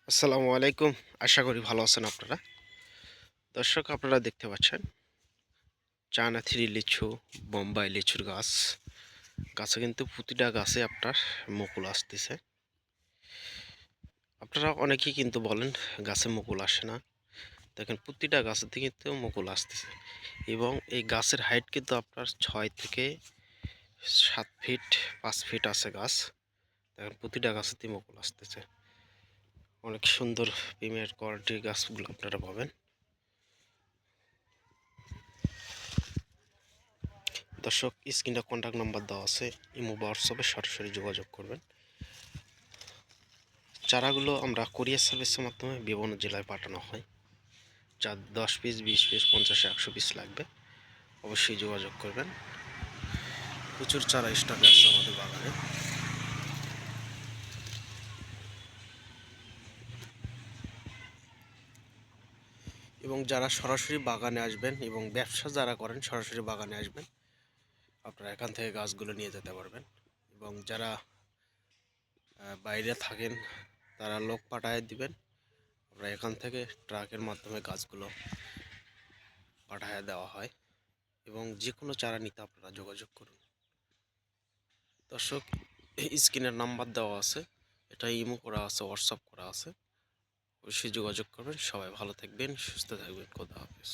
আসসালামু আলাইকুম। আশা করি ভালো আছেন আপনারা। দর্শক আপনারা দেখতে পাচ্ছেন চায়না থ্রি লিচু, বোম্বাই লিচুর গাছ। গাছে কিন্তু প্রতিটা গাছে আপনার মুকুল আসতেছে। আপনারা অনেকেই কিন্তু বলেন গাছে মুকুল আসে না। দেখেন প্রতিটা গাছেতে কিন্তু মুকুল আসতেছে এবং এই গাছের হাইট কিন্তু আপনার ৬ থেকে ৭ ফিট ৫ ফিট আছে গাছ। দেখেন প্রতিটা গাছেতেই মুকুল আসতেছে। অনেক সুন্দর প্রিমিয়ার কোয়ালিটির গাছগুলো আপনারা পাবেন। দর্শক স্ক্রিনে কন্ট্যাক্ট নাম্বার দেওয়া আছে, ইমো বা হোয়াটসঅ্যাপে সরাসরি যোগাযোগ করবেন। চারাগুলো আমরা কুরিয়ার সার্ভিসের মাধ্যমে বিভিন্ন জেলায় পাঠানো হয়। যা 10 পিস 20 পিস 50 100 পিস লাগবে অবশ্যই যোগাযোগ করবেন। প্রচুর চারা স্টকে আছে আমাদের বাগানে। এবং যারা সরাসরি বাগানে আসবেন এবং ব্যবসা যারা করেন সরাসরি বাগানে আসবেন, আপনারা এখান থেকে গাছগুলো নিয়ে যেতে পারবেন। এবং যারা বাইরে থাকেন তারা লোক পাঠায় দিবেন, আমরা এখান থেকে ট্রাকের মাধ্যমে গাছগুলো পাঠায় দেওয়া হয়। এবং যে কোনো চারা নিতে আপনারা যোগাযোগ করুন। দর্শক স্ক্রিনের নাম্বার দেওয়া আছে, এটা ইমো করা আছে, হোয়াটসঅ্যাপ করা আছে, অবশ্যই যোগাযোগ করবেন। সবাই ভালো থাকবেন, সুস্থ থাকবেন। খোদা হাফেজ।